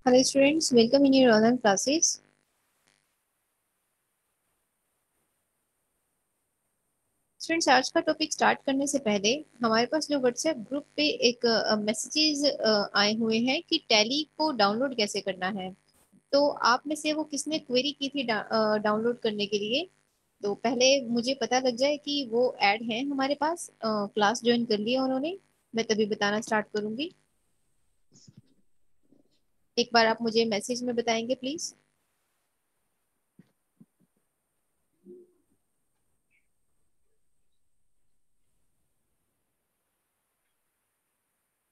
Hello students, welcome in your online classes. Students आज का topic start करने से पहले हमारे पास जो व्हाट्सएप ग्रुप पे एक मैसेजेस आए हुए हैं कि टैली को डाउनलोड कैसे करना है। तो आप में से वो किसने क्वेरी की थी डाउनलोड करने के लिए। तो पहले मुझे पता लग जाए कि वो ऐड हैं हमारे पास, क्लास ज्वाइन कर लिया उन्होंने, मैं तभी बताना स्टार्ट करूंगी। एक बार आप मुझे मैसेज में बताएंगे प्लीज।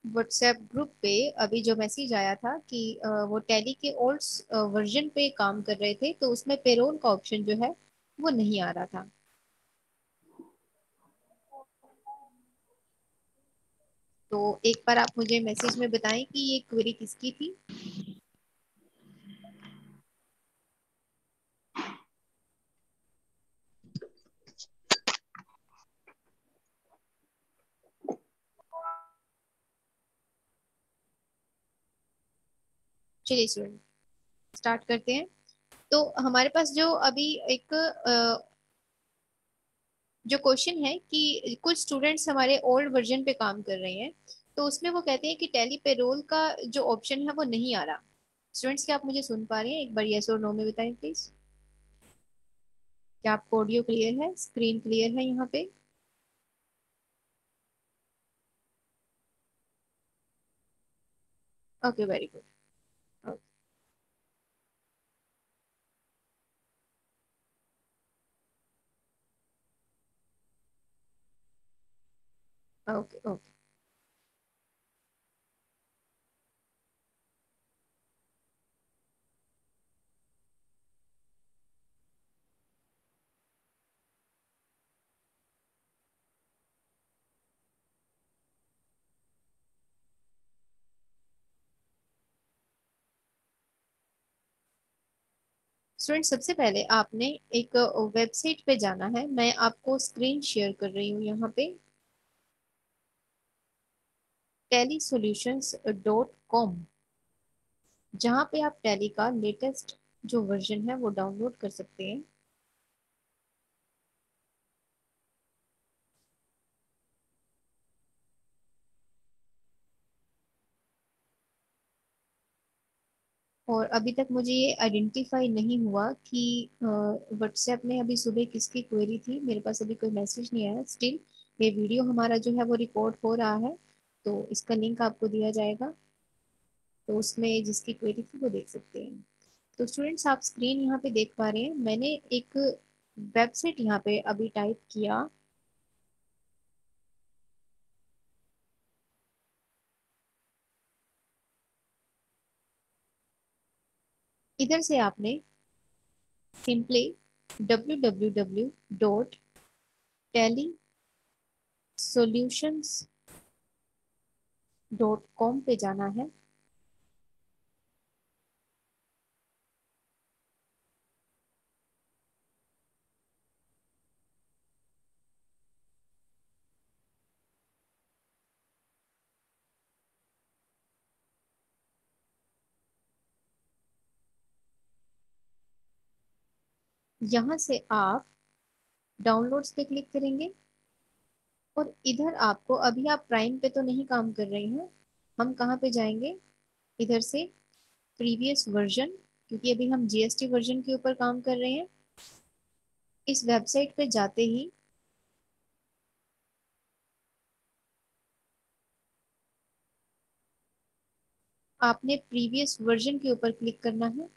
व्हाट्सएप ग्रुप पे अभी जो मैसेज आया था कि वो टैली के ओल्ड वर्जन पे काम कर रहे थे, तो उसमें पेरोल का ऑप्शन जो है वो नहीं आ रहा था। तो एक बार आप मुझे मैसेज में बताएं कि ये क्वेरी किसकी थी। चलिए स्टूडेंट स्टार्ट करते हैं। तो हमारे पास जो अभी एक जो क्वेश्चन है कि कुछ स्टूडेंट्स हमारे ओल्ड वर्जन पे काम कर रहे हैं, तो उसमें वो कहते हैं कि टैली पेरोल का जो ऑप्शन है वो नहीं आ रहा। स्टूडेंट्स क्या आप मुझे सुन पा रहे हैं? एक बार यस और नो में बताएं प्लीज। क्या आपको ऑडियो क्लियर है, स्क्रीन क्लियर है यहाँ पे? Okay, very good. Okay okay. Student सबसे पहले आपने एक वेबसाइट पे जाना है, मैं आपको स्क्रीन शेयर कर रही हूँ यहाँ पे, tellysolutions.com, जहाँ पे आप टैली का लेटेस्ट जो वर्जन है वो डाउनलोड कर सकते हैं। और अभी तक मुझे ये आइडेंटिफाई नहीं हुआ कि व्हाट्सएप में अभी सुबह किसकी क्वेरी थी, मेरे पास अभी कोई मैसेज नहीं आया। स्टिल ये वीडियो हमारा जो है वो रिकॉर्ड हो रहा है, तो इसका लिंक आपको दिया जाएगा, तो उसमें जिसकी क्वेरी थी वो देख सकते हैं। तो स्टूडेंट्स आप स्क्रीन यहाँ पे देख पा रहे हैं, मैंने एक वेबसाइट यहाँ पे अभी टाइप किया। इधर से आपने सिंपली www.tellysolutions.com पे जाना है। यहाँ से आप डाउनलोड्स पे क्लिक करेंगे और इधर आपको, अभी आप प्राइम पे तो नहीं काम कर रहे हैं, हम कहाँ पे जाएंगे? इधर से प्रीवियस वर्जन, क्योंकि अभी हम जीएसटी वर्जन के ऊपर काम कर रहे हैं। इस वेबसाइट पे जाते ही आपने प्रीवियस वर्जन के ऊपर क्लिक करना है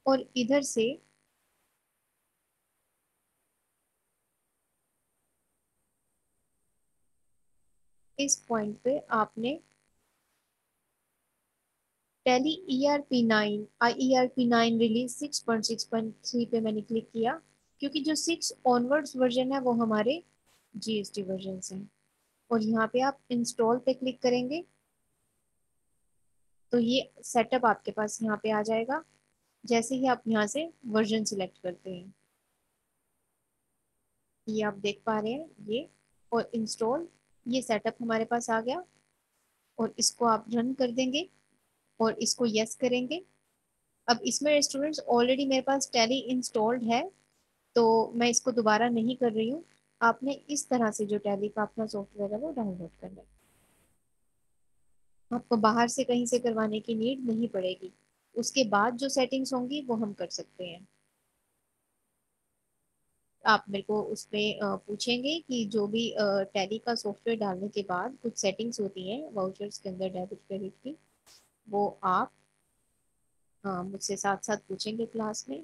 और इधर से इस पॉइंट पे आपने टैली ERP9 ERP9 रिलीज 6.6.3 पे मैंने क्लिक किया, क्योंकि जो 6 ऑनवर्ड्स वर्जन है वो हमारे जीएसटी वर्जन से हैं। और यहाँ पे आप इंस्टॉल पे क्लिक करेंगे तो ये सेटअप आपके पास यहाँ पे आ जाएगा, जैसे ही आप यहाँ से वर्जन सिलेक्ट करते हैं। ये आप देख पा रहे हैं, ये और इंस्टॉल, ये सेटअप हमारे पास आ गया। और इसको आप रन कर देंगे और इसको यस करेंगे। अब इसमें स्टूडेंट्स ऑलरेडी मेरे पास टैली इंस्टॉल्ड है, तो मैं इसको दोबारा नहीं कर रही हूँ। आपने इस तरह से जो टैली का अपना सॉफ्टवेयर है वो डाउनलोड करना है। आपको बाहर से कहीं से करवाने की नीड नहीं पड़ेगी। उसके बाद जो सेटिंग्स होंगी वो हम कर सकते हैं। आप मेरे को उसमें पूछेंगे कि जो भी टैली का सॉफ्टवेयर डालने के बाद कुछ सेटिंग्स होती हैं वाउचर्स के अंदर, डेबिट क्रेडिट की, वो आप मुझसे साथ साथ पूछेंगे क्लास में।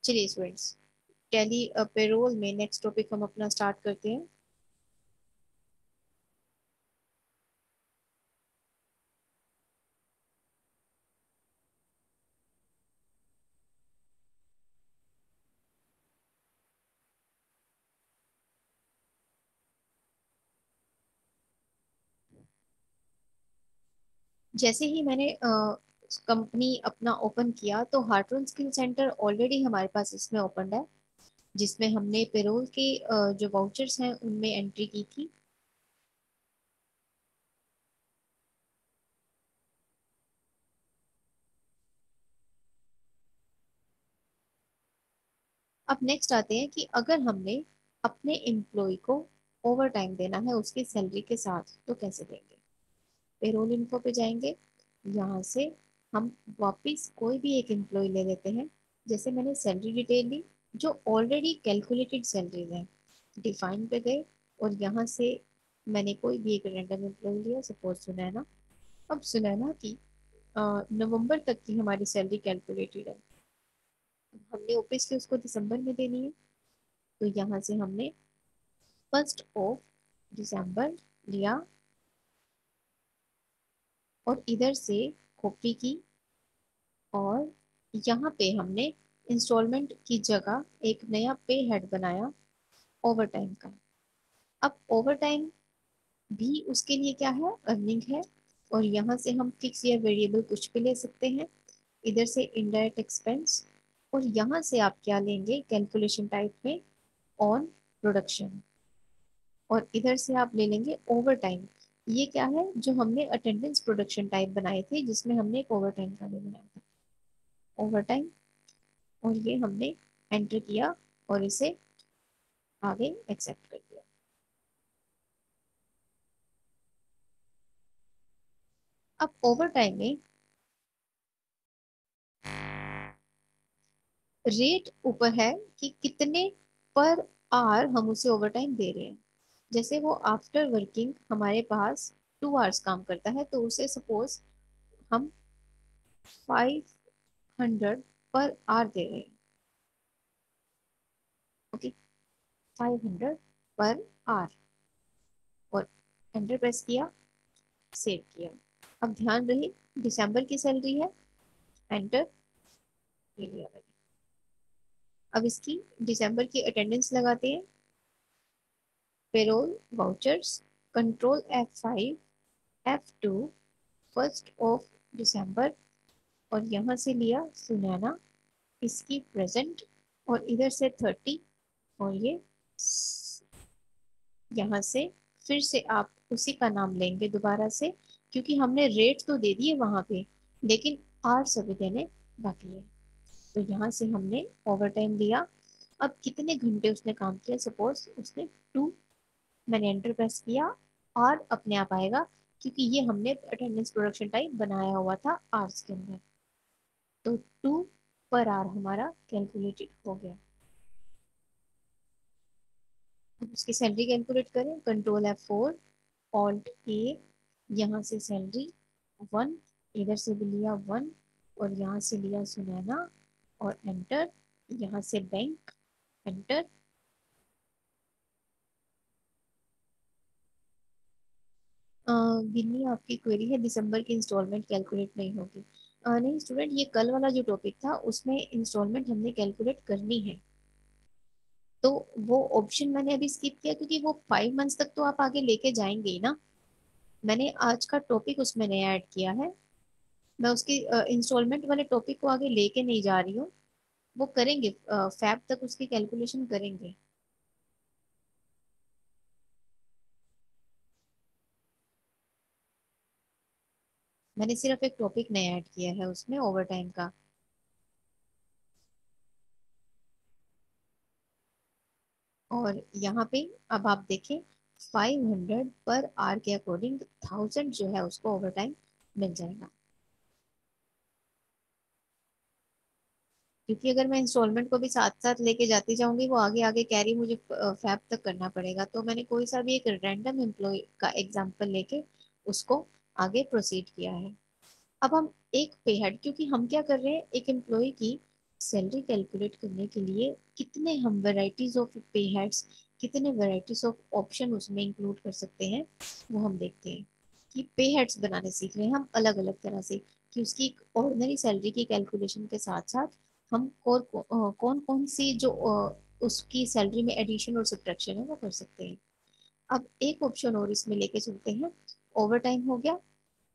चलिए स्टूडेंट्स, टैली पेरोल में नेक्स्ट टॉपिक हम अपना स्टार्ट करते हैं। जैसे ही मैंने कंपनी अपना ओपन किया तो हार्टरन स्किल सेंटर ऑलरेडी हमारे पास इसमें ओपन है, जिसमें हमने पेरोल के जो वाउचर्स हैं उनमें एंट्री की थी। अब नेक्स्ट आते हैं कि अगर हमने अपने एम्प्लॉय को ओवर टाइम देना है उसकी सैलरी के साथ तो कैसे देंगे। पेरोल इन्फो पे जाएंगे, यहाँ से हम वापस कोई भी एक एम्प्लॉय ले लेते हैं। जैसे मैंने सैलरी डिटेल ली, जो ऑलरेडी कैलकुलेटेड सैलरीज है, डिफाइन पे गए और यहाँ से मैंने कोई भी एक रैंडम एम्प्लॉय लिया, सपोज सुनैना। अब सुनैना की नवंबर तक की हमारी सैलरी कैलकुलेटेड है, हमने ऑब्वियसली उसको दिसंबर में देनी है। तो यहाँ से हमने 1 दिसंबर लिया और इधर से कॉपी की, और यहाँ पे हमने इंस्टॉलमेंट की जगह एक नया पे हेड बनाया ओवर टाइम का। अब ओवर टाइम भी उसके लिए क्या है, अर्निंग है। और यहाँ से हम फिक्स या वेरिएबल कुछ भी ले सकते हैं। इधर से इनडायरेक्ट एक्सपेंस, और यहाँ से आप क्या लेंगे कैलकुलेशन टाइप में, ऑन प्रोडक्शन। और इधर से आप ले लेंगे ओवर टाइम। ये क्या है, जो हमने अटेंडेंस प्रोडक्शन टाइप बनाए थे जिसमें हमने एक ओवर टाइम का भी बनाया था, ओवर टाइम। और ये हमने एंटर किया और इसे आगे एक्सेप्ट कर दिया। अब ओवर टाइम में रेट ऊपर है कि कितने पर आवर हम उसे ओवर टाइम दे रहे हैं। जैसे वो आफ्टर वर्किंग हमारे पास 2 आवर्स काम करता है तो उसे सपोज हम 500 पर आवर दे रहे हैं। ओके, 500 पर आवर, और एंटर प्रेस किया, सेव किया। अब ध्यान रहे दिसंबर की सैलरी है, एंटर, ले लिया मैंने। अब इसकी दिसंबर की अटेंडेंस लगाते हैं, payroll vouchers, control F5 F2, 1 दिसंबर, और यहाँ से लिया सुनैना, इसकी प्रेजेंट, और इधर से 30, और ये यहाँ से फिर से आप उसी का नाम लेंगे दोबारा से, क्योंकि हमने रेट तो दे दिए वहां पे, लेकिन आवर्स अभी देने बाकी है। तो यहाँ से हमने ओवर टाइम दिया। अब कितने घंटे उसने काम किया, सपोज उसने 2, मैंने एंटर प्रेस किया, और अपने आप आएगा क्योंकि ये हमने अटेंडेंस प्रोडक्शन टाइप बनाया हुआ था आवर्स के अंदर। तो 2 पर आवर हमारा कैलकुलेटेड हो गया। अब उसकी सैलरी कैलकुलेट करें, कंट्रोल F4 Alt A, यहाँ से सैलरी 1, इधर से भी लिया 1, और यहाँ से लिया सुनैना, और एंटर, यहाँ से बैंक, एंटर। गिन्नी आपकी क्वेरी है दिसंबर की इंस्टॉलमेंट कैलकुलेट नहीं होगी। नहीं स्टूडेंट, ये कल वाला जो टॉपिक था उसमें इंस्टॉलमेंट हमने कैलकुलेट करनी है, तो वो ऑप्शन मैंने अभी स्किप किया क्योंकि वो 5 मंथ्स तक तो आप आगे लेके जाएंगे ही ना। मैंने आज का टॉपिक उसमें नया ऐड किया है, मैं उसकी इंस्टॉलमेंट वाले टॉपिक को आगे लेके नहीं जा रही हूँ। वो करेंगे, फैब तक उसकी कैलकुलेशन करेंगे। मैंने सिर्फ एक टॉपिक नया ऐड किया है उसमें, ओवर टाइम का। और यहाँ पे अब आप देखें, 500 पर आवर के अकॉर्डिंग 1000 जो है उसको ओवर टाइम मिल जाएगा। क्योंकि अगर मैं इंस्टॉलमेंट को भी साथ साथ लेके जाती जाऊंगी, वो आगे आगे कैरी मुझे फैब तक करना पड़ेगा। तो मैंने कोई सा भी एक रैंडम एम्प्लॉय का एग्जांपल लेके उसको आगे प्रोसीड किया है। अब हम एक पे हेड, क्योंकि हम क्या कर रहे हैं, एक एम्प्लॉय की सैलरी कैलकुलेट करने के लिए कितने हम वैरायटीज ऑफ पे हेड्स, कितने वैरायटीज ऑफ ऑप्शन उसमें इंक्लूड कर सकते हैं, वो हम देखते हैं। कि पे हेड्स बनाने सीख रहे हैं हम अलग अलग तरह से, कि उसकी ऑर्डिनरी सैलरी की कैलकुलेशन के साथ साथ हम कौन कौन सी जो उसकी सैलरी में एडिशन और सब्ट्रैक्शन है वो कर सकते हैं। अब एक ऑप्शन और इसमें लेके चलते हैं, ओवर टाइम हो गया,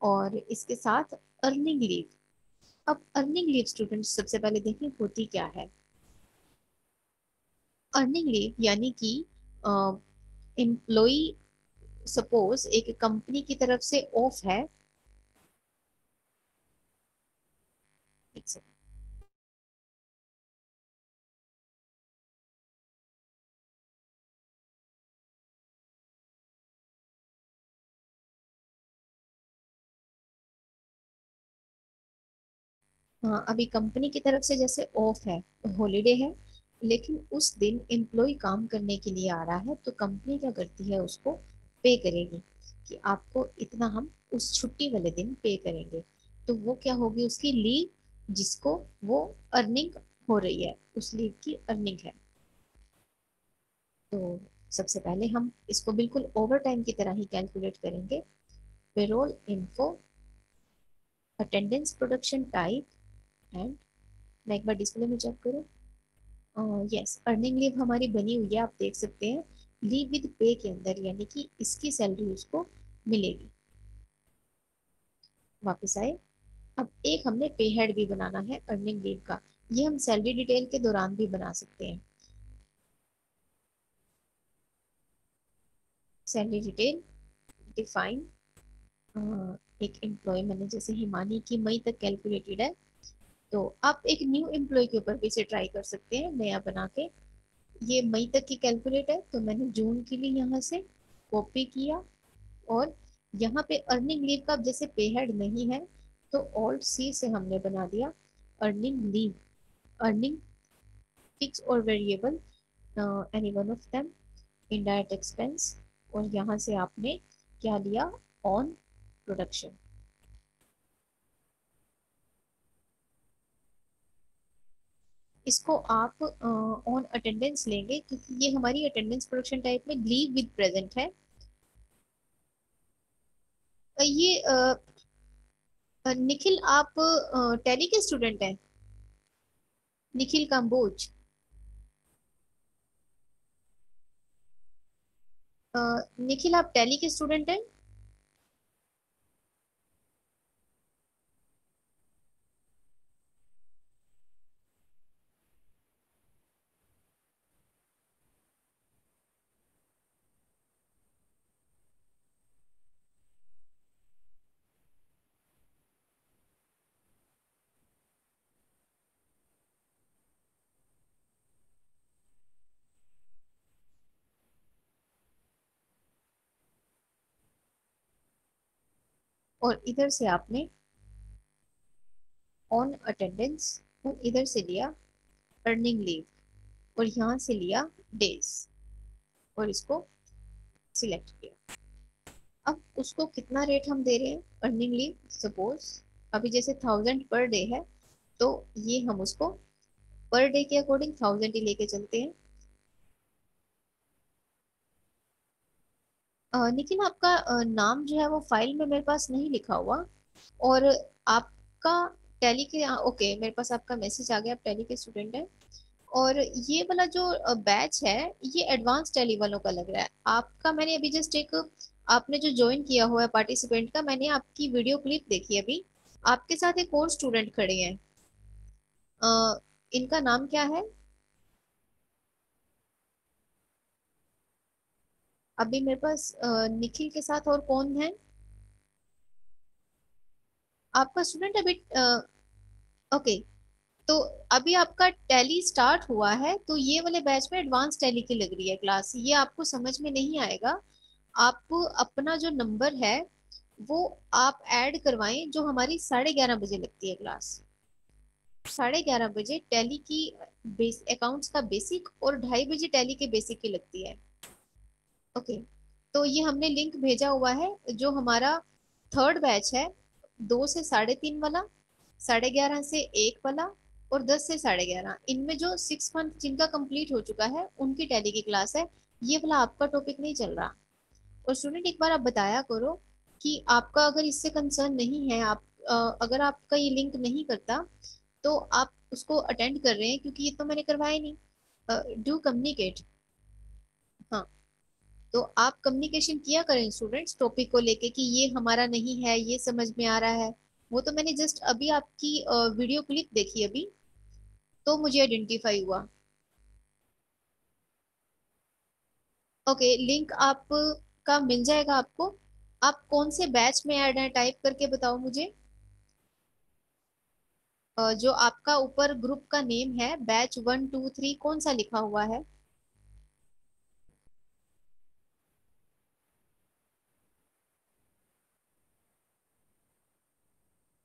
और इसके साथ अर्निंग लीव। अब अर्निंग लीव स्टूडेंट्स सबसे पहले देखें होती क्या है। अर्निंग लीव यानी कि एम्प्लॉय सपोज एक कंपनी की तरफ से ऑफ है। एक सेकंड। हाँ, अभी कंपनी की तरफ से जैसे ऑफ है, हॉलीडे है, लेकिन उस दिन एम्प्लॉय काम करने के लिए आ रहा है, तो कंपनी क्या करती है, उसको पे करेगी कि आपको इतना हम उस छुट्टी वाले दिन पे करेंगे। तो वो क्या होगी, उसकी लीव, जिसको वो अर्निंग हो रही है, उस लीव की अर्निंग है। तो सबसे पहले हम इसको बिल्कुल ओवर टाइम की तरह ही कैलकुलेट करेंगे। Payroll info, attendance, production type and, मैं एक बार डिस्प्ले में चेक करूँ, यस, अर्निंग लीव हमारी बनी हुई है, आप देख सकते हैं, लीव विद पे के अंदर, यानी कि इसकी सैलरी उसको मिलेगी। वापस आए। अब एक हमने पे हेड भी बनाना है अर्निंग लीव का, ये हम सैलरी डिटेल के दौरान भी बना सकते हैं। सैलरी डिटेल डिफाइन, एक एम्प्लॉय मैंने जैसे हिमानी की मई तक कैलकुलेटेड है, तो आप एक न्यू एम्प्लॉय के ऊपर भी इसे ट्राई कर सकते हैं नया बना के। ये मई तक की कैलकुलेट है, तो मैंने जून के लिए यहाँ से कॉपी किया, और यहाँ पे अर्निंग लीव का जैसे पे हेड नहीं है, तो ऑल्ट सी से हमने बना दिया अर्निंग लीव, अर्निंग फिक्स और variable, any one of them, indirect expense, और यहाँ से आपने क्या लिया, ऑन प्रोडक्शन। इसको आप ऑन अटेंडेंस लेंगे, क्योंकि ये हमारी अटेंडेंस प्रोडक्शन टाइप में लीव विद प्रेजेंट है। ये निखिल, आप टैली के स्टूडेंट हैं? निखिल काम्बोज। अ, निखिल, आप टैली के स्टूडेंट हैं? और इधर से आपने ऑन अटेंडेंस, और इधर से लिया अर्निंग लीव, और यहाँ से लिया डेज, और इसको सिलेक्ट किया। अब उसको कितना रेट हम दे रहे हैं अर्निंग लीव, सपोज अभी जैसे 1000 पर डे है, तो ये हम उसको पर डे के अकॉर्डिंग 1000 ही लेके चलते हैं। लेकिन आपका नाम जो है वो फाइल में मेरे पास नहीं लिखा हुआ, और आपका टैली के, ओके, मेरे पास आपका मैसेज आ गया, आप टैली के स्टूडेंट हैं। और ये वाला जो बैच है, ये एडवांस टैली वालों का लग रहा है आपका। मैंने अभी जस्ट एक, आपने जो ज्वाइन किया हुआ है पार्टिसिपेंट का, मैंने आपकी वीडियो क्लिप देखी अभी, आपके साथ एक और स्टूडेंट खड़े हैं। इनका नाम क्या है? अभी मेरे पास निखिल के साथ और कौन है? आपका स्टूडेंट अभी ओके। तो अभी आपका टैली स्टार्ट हुआ है, तो ये वाले बैच में एडवांस टैली की लग रही है क्लास, ये आपको समझ में नहीं आएगा। आप अपना जो नंबर है वो आप ऐड करवाएं, जो हमारी 11:30 बजे लगती है क्लास। 11:30 बजे टैली की बेस अकाउंट्स का बेसिक, और 2:30 बजे टैली के बेसिक की लगती है। ओके। तो ये हमने लिंक भेजा हुआ है, जो हमारा थर्ड बैच है, 2 से 3:30 वाला, 11:30 से 1 वाला, और 10 से 11:30, इनमें जो 6 मंथ जिनका कंप्लीट हो चुका है उनकी टैली की क्लास है। ये वाला आपका टॉपिक नहीं चल रहा। और स्टूडेंट एक बार आप बताया करो कि आपका अगर इससे कंसर्न नहीं है, आप अगर आपका ये लिंक नहीं करता तो आप उसको अटेंड कर रहे हैं, क्योंकि ये तो मैंने करवाया नहीं। Do communicate. हाँ। तो आप कम्युनिकेशन किया करें स्टूडेंट्स, टॉपिक को लेके कि ये हमारा नहीं है, ये समझ में आ रहा है। वो तो मैंने जस्ट अभी आपकी वीडियो क्लिप देखी अभी, तो मुझे आइडेंटिफाई हुआ। ओके, लिंक आप का मिल जाएगा आपको। आप कौन से बैच में ऐड है टाइप करके बताओ मुझे। जो आपका ऊपर ग्रुप का नेम है, बैच 1 2 3, कौन सा लिखा हुआ है?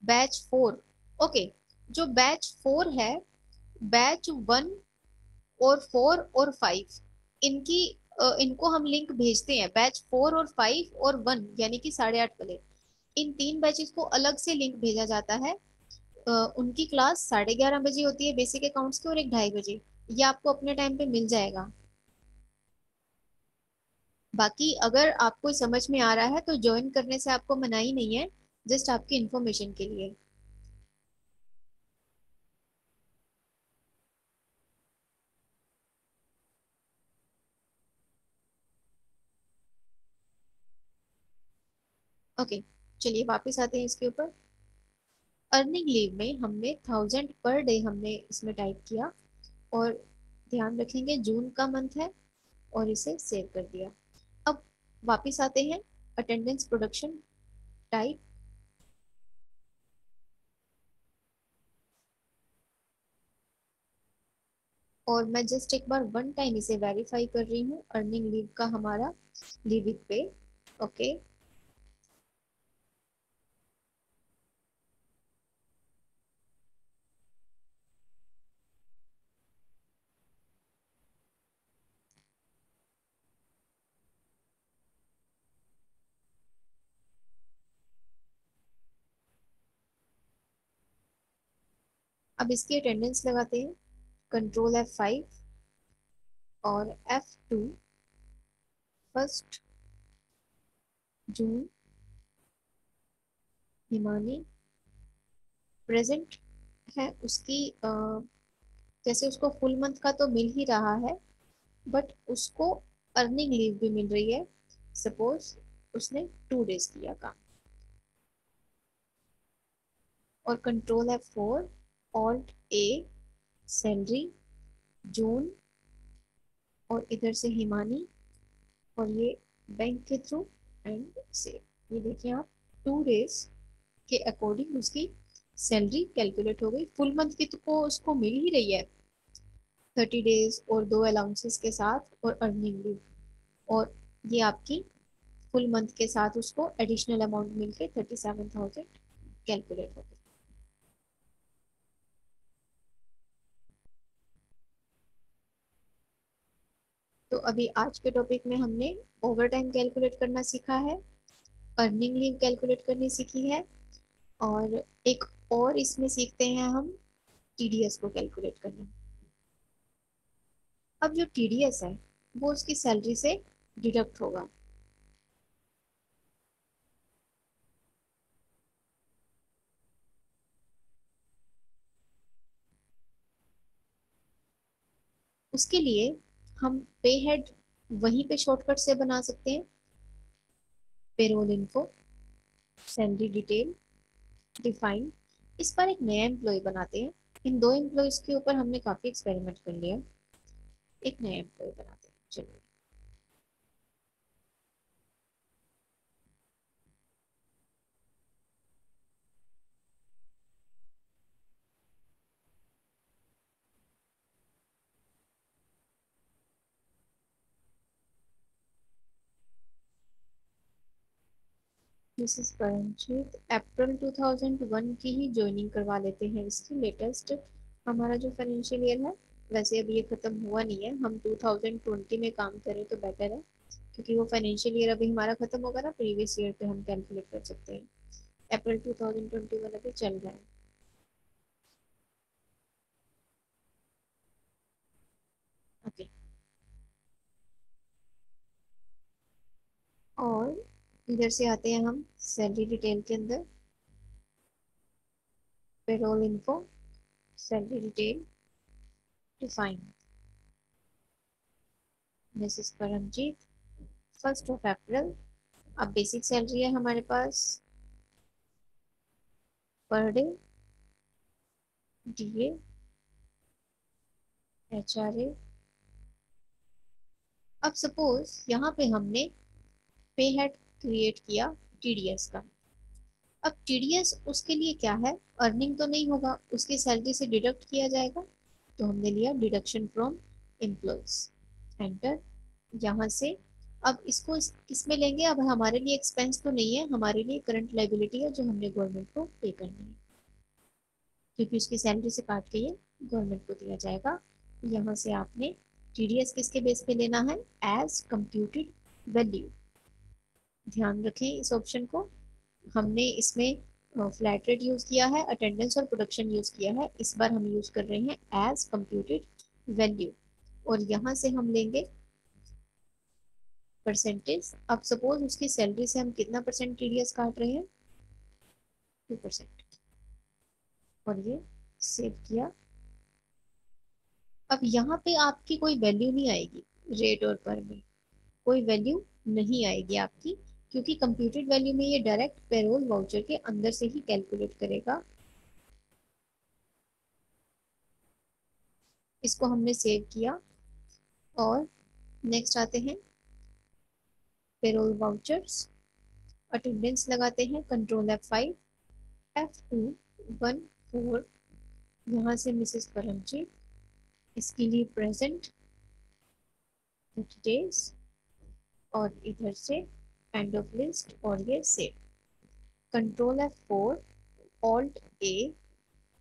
बैच 4। ओके। जो बैच 4 है, बैच 1 और 4 और 5, इनकी इनको हम लिंक भेजते हैं, बैच 4 और 5 और 1, यानी कि 8:30 वाले। इन 3 बैचेस को अलग से लिंक भेजा जाता है। उनकी क्लास 11:30 बजे होती है बेसिक अकाउंट्स की, और 1 2:30 बजे। ये आपको अपने टाइम पे मिल जाएगा। बाकी अगर आपको समझ में आ रहा है तो ज्वाइन करने से आपको मनाही नहीं है, जस्ट आपकी इंफॉर्मेशन के लिए। ओके, चलिए वापस आते हैं इसके ऊपर। अर्निंग लीव में हमने 1000 पर डे हमने इसमें टाइप किया, और ध्यान रखेंगे जून का मंथ है, और इसे सेव कर दिया। अब वापस आते हैं, अटेंडेंस प्रोडक्शन टाइप, और मैं जस्ट एक बार 1 टाइम इसे वेरीफाई कर रही हूँ, अर्निंग लीव का हमारा लीव इट पे। ओके। अब इसकी अटेंडेंस लगाते हैं, Ctrl F5 और F2, 1 जून, हिमानी प्रेजेंट है उसकी। जैसे उसको फुल मंथ का तो मिल ही रहा है, बट उसको अर्निंग लीव भी मिल रही है। सपोज उसने 2 डेज किया काम, और Ctrl F4, Alt A, salary, June, और इधर से हिमानी, और ये बैंक के थ्रू, एंड सेव। ये देखिए आप, 2 डेज के अकॉर्डिंग उसकी सैलरी कैलकुलेट हो गई। फुल मंथ की तो को उसको मिल ही रही है, 30 डेज और 2 अलाउंसेस के साथ, और अर्निंग लीव। और ये आपकी फुल मंथ के साथ उसको एडिशनल अमाउंट मिलके 37,000 कैलकुलेट हो गई। तो अभी आज के टॉपिक में हमने ओवर टाइम कैलकुलेट करना सीखा है, अर्निंग लीव कैलकुलेट करनी सीखी है, और एक और इसमें सीखते हैं हम टीडीएस को कैलकुलेट करना। अब जो टीडीएस है वो उसकी सैलरी से डिडक्ट होगा। उसके लिए हम पे हेड वहीं पे शॉर्टकट से बना सकते हैं, payroll info, salary detail, define. इस पर एक नया एम्प्लॉय बनाते हैं, इन दो एम्प्लॉयज के ऊपर हमने काफी एक्सपेरिमेंट कर लिया, एक नया एम्प्लॉय बनाते हैं चलिए। दिस इज परमजीत, अप्रैल 2001 की ही ज्वाइनिंग करवा लेते हैं इसकी लेटेस्ट। हमारा जो फाइनेंशियल ईयर है, वैसे अभी ये खत्म हुआ नहीं है, हम 2020 में काम करें तो बेटर है, क्योंकि वो फाइनेंशियल ईयर अभी हमारा खत्म होगा ना, प्रीवियस ईयर पे हम कैलकुलेट कर सकते हैं। अप्रैल 2021 अभी चल रहा है। ओके, और इधर से आते हैं हम सैलरी डिटेल के अंदर, payroll info, salary detail define, Mrs Paramjit, 1 April. अब बेसिक सैलरी है हमारे पास पर डे, डीए, एचआरए। अब सपोज यहाँ पे हमने पे हेड क्रिएट किया टीडीएस का। अब टीडीएस उसके लिए क्या है, अर्निंग तो नहीं होगा, उसकी सैलरी से डिडक्ट किया जाएगा, तो हमने लिया डिडक्शन फ्रॉम एम्प्लॉयज, एंटर। यहाँ से अब इसको किस में लेंगे, अब हमारे लिए एक्सपेंस तो नहीं है, हमारे लिए करंट लाइबिलिटी है जो हमने गवर्नमेंट को पे करनी है, क्योंकि उसकी सैलरी से काट के ये गवर्नमेंट को दिया जाएगा। यहाँ से आपने टीडीएस किसके बेस पे लेना है, एज कंप्यूटेड वैल्यू। ध्यान रखें इस ऑप्शन को, हमने इसमें फ्लैट रेट यूज किया है, अटेंडेंस और प्रोडक्शन यूज किया है, इस बार हम यूज कर रहे हैं एज कंप्यूटेड वैल्यू। और यहाँ से हम लेंगे परसेंटेज। अब सपोज उसकी सैलरी से हम कितना परसेंट टीडीएस काट रहे हैं, 2%, और ये सेव किया। अब यहाँ पे आपकी कोई वैल्यू नहीं आएगी, रेट और पर में कोई वैल्यू नहीं आएगी आपकी, क्योंकि कंप्यूटेड वैल्यू में ये डायरेक्ट पेरोल वाउचर के अंदर से ही कैलकुलेट करेगा। इसको हमने सेव किया, और नेक्स्ट आते हैं पेरोल वाउचर्स, अटेंडेंस लगाते हैं, कंट्रोल F5, F214, यहाँ से मिसेस परमजीत, इसके लिए प्रेजेंट 30 days, और इधर से एंड ऑफ लिस्ट, और ये सेव। कंट्रोल F4, ऑल्ट ए,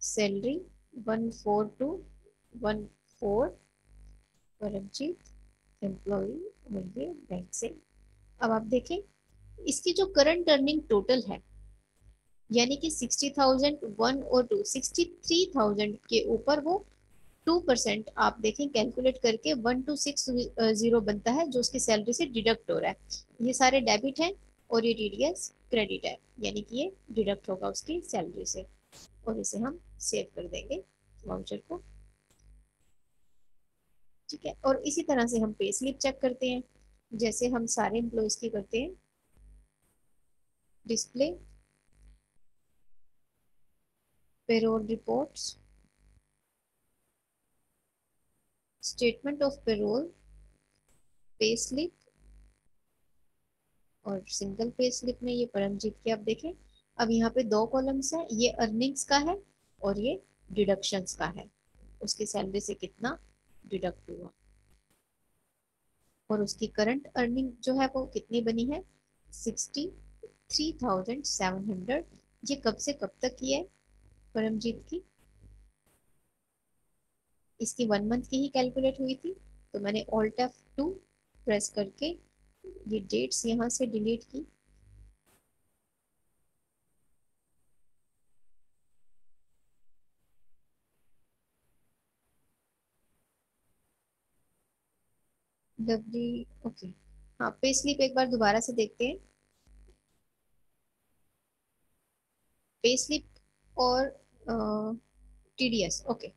सैलरी 14214, परमजीत एम्प्लॉई, और ये बैंक से। अब आप देखें इसकी जो करंट अर्निंग टोटल है, यानी कि 60,001 और 263,000 के ऊपर वो 2% आप देखें कैलकुलेट करके 1260 बनता है, जो उसकी सैलरी से डिडक्ट हो रहा है। ये सारे डेबिट हैं और ये टीडीएस क्रेडिट है, यानी कि ये डिडक्ट होगा उसकी सैलरी से, और इसे हम सेव कर देंगे वाउचर को। ठीक है, और इसी तरह से हम पे स्लिप चेक करते हैं, जैसे हम सारे एम्प्लॉयज की करते हैं। Display payroll reports, statement of payroll, pay slip, और सिंगल पे स्लिप में ये परमजीत की आप देखें। अब यहाँ पे दो कॉलम्स है, ये अर्निंग्स का है और ये डिडक्शंस का है, उसकी सैलरी से कितना डिडक्ट हुआ, और उसकी करंट अर्निंग जो है वो कितनी बनी है, 63,700। ये कब से कब तक की है परमजीत की, इसकी 1 मंथ की ही कैलकुलेट हुई थी, तो मैंने ऑल्ट F2 प्रेस करके ये डेट्स यहाँ से डिलीट की। Lovely, okay. हाँ, पे स्लिप एक बार दोबारा से देखते हैं। पे स्लिप और टीडीएस, ओके।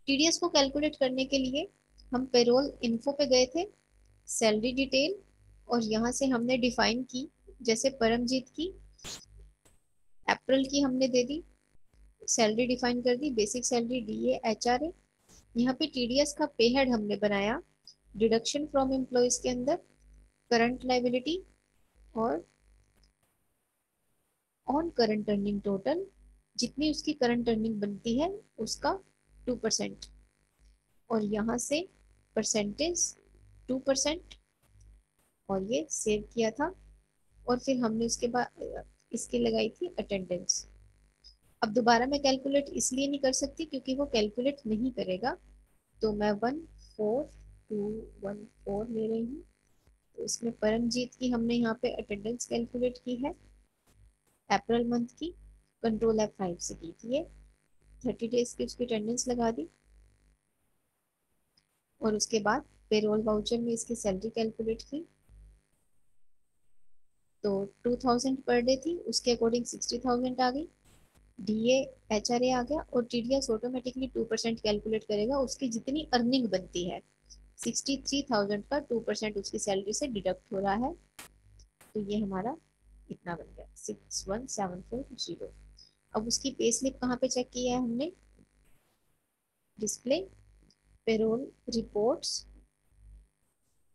टीडीएस को कैलकुलेट करने के लिए हम पेरोल इन्फो पे गए थे, सैलरी डिटेल, और यहाँ से हमने डिफाइन की, जैसे परमजीत की अप्रैल की हमने दे दी सैलरी डिफाइन कर दी, बेसिक सैलरी, डीए, एचआरए। यहाँ पे टीडीएस का पे हेड हमने बनाया, डिडक्शन फ्रॉम एम्प्लॉयज के अंदर करंट लाइबिलिटी और ऑन करंट अर्निंग टोटल, जितनी उसकी करंट अर्निंग बनती है उसका 2%, और यहाँ से परसेंटेज 2%, और ये सेव किया था। और फिर हमने उसके बाद इसकी लगाई थी अटेंडेंस। अब दोबारा मैं कैलकुलेट इसलिए नहीं कर सकती क्योंकि वो कैलकुलेट नहीं करेगा, तो मैं 14214 ले रही हूँ। तो इसमें परमजीत की हमने यहाँ पे अटेंडेंस कैलकुलेट की है अप्रैल मंथ की, कंट्रोल F5 से की थी ये, 30 डेज की उसकी अटेंडेंस लगा दी। और उसके बाद पेरोल वाउचर में इसकी सैलरी कैलकुलेट की, तो 2000 पर डे थी, उसके अकॉर्डिंग 60,000 आ गई। डीए एचआरए आ गया, और टीडीएस ऑटोमेटिकली 2% कैलकुलेट करेगा उसकी जितनी अर्निंग बनती है। 63,000 का 2% उसकी सैलरी से डिडक्ट हो रहा है, तो ये हमारा इतना बन गया 61,740। अब उसकी पे स्लिप कहाँ पे चेक किया है हमने, display payroll reports,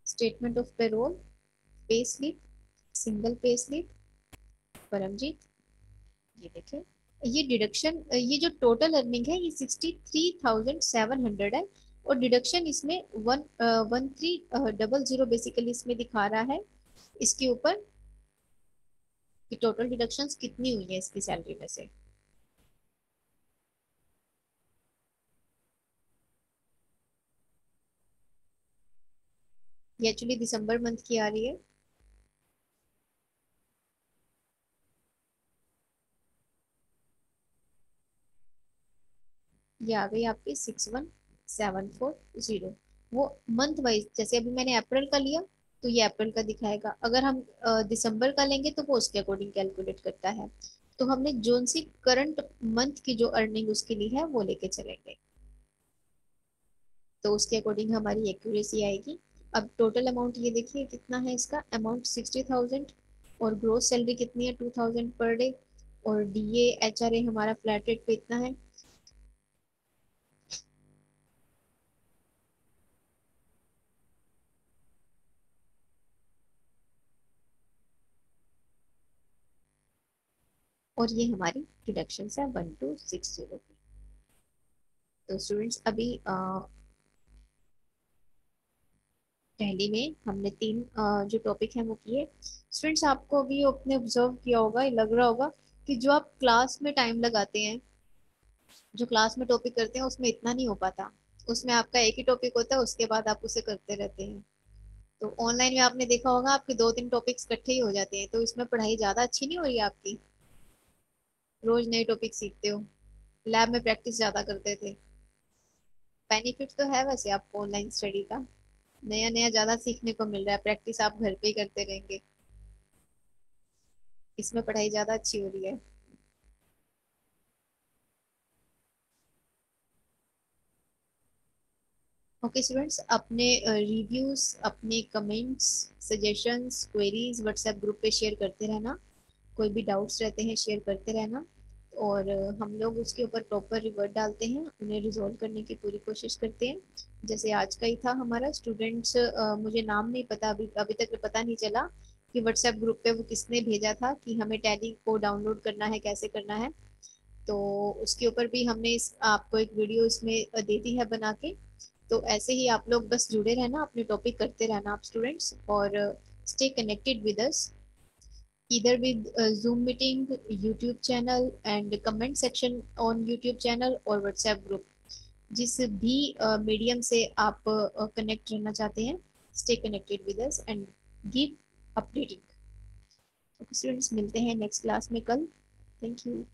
statement of payroll, pay slip, single pay slip, Paramjit, ये देखें। ये डिडक्शन, ये जो टोटल अर्निंग है ये 63,700 है, और डिडक्शन इसमें 1300 बेसिकली इसमें दिखा रहा है इसके ऊपर कि टोटल डिडक्शंस कितनी हुई है इसकी सैलरी में से। ये एक्चुअली दिसंबर मंथ की आ रही है। ये आ गई आपकी 61,740। वो मंथ वाइज, जैसे अभी मैंने अप्रैल का लिया तो ये अप्रैल का दिखाएगा, अगर हम दिसंबर का लेंगे तो वो उसके अकॉर्डिंग कैलकुलेट करता है। तो हमने जोन सी करंट मंथ की जो अर्निंग उसके लिए है वो लेके चलेंगे, तो उसके अकॉर्डिंग हमारी एक्यूरेसी आएगी। अब टोटल अमाउंट ये देखिए कितना है, इसका अमाउंट 60,000, और ग्रोस सैलरी कितनी है 2,000 पर डे, और डीए एचआरए हमारा फ्लैट रेट पे इतना है। और ये हमारी डिडक्शन है 1260 की। तो स्टूडेंट्स अभी पहली में हमने तीन जो टॉपिक है वो किए। स्टूडेंट्स आपको अभी अपने ऑब्जर्व किया होगा, लग रहा होगा कि जो आप क्लास में टाइम लगाते हैं, जो क्लास में टॉपिक करते हैं उसमें इतना नहीं हो पाता। उसमें आपका एक ही टॉपिक होता है, उसके बाद आप उसे करते रहते हैं। तो ऑनलाइन में आपने देखा होगा आपके दो तीन टॉपिक्स इकट्ठे ही हो जाते हैं, तो इसमें पढ़ाई ज्यादा अच्छी नहीं हो रही है आपकी। रोज नए टॉपिक सीखते हो, लैब में प्रैक्टिस ज्यादा करते थे। बेनिफिट तो है वैसे आपको ऑनलाइन स्टडी का, नया नया ज्यादा सीखने को मिल रहा है, प्रैक्टिस आप घर पे ही करते रहेंगे, इसमें पढ़ाई ज्यादा अच्छी हो रही है। ओके स्टूडेंट्स, अपने रिव्यूज, अपने comments, suggestions, queries WhatsApp group पे शेयर करते रहना। कोई भी डाउट्स रहते हैं शेयर करते रहना, और हम लोग उसके ऊपर प्रॉपर रिवर्ट डालते हैं, उन्हें रिजॉल्व करने की पूरी कोशिश करते हैं। जैसे आज का ही था हमारा स्टूडेंट्स, मुझे नाम नहीं पता, अभी अभी तक पता नहीं चला कि व्हाट्सएप ग्रुप पे वो किसने भेजा था कि हमें टैली को डाउनलोड करना है, कैसे करना है। तो उसके ऊपर भी हमने आपको एक वीडियो इसमें दे दी है बना के। तो ऐसे ही आप लोग बस जुड़े रहना, अपने टॉपिक करते रहना आप स्टूडेंट्स, और stay connected with us, either with Zoom meeting, YouTube channel and comment section on YouTube channel और WhatsApp group, जिस भी मीडियम से आप कनेक्ट रहना चाहते हैं, stay connected with us and give updating। तो स्टूडेंट्स मिलते हैं नेक्स्ट क्लास में कल। Thank you.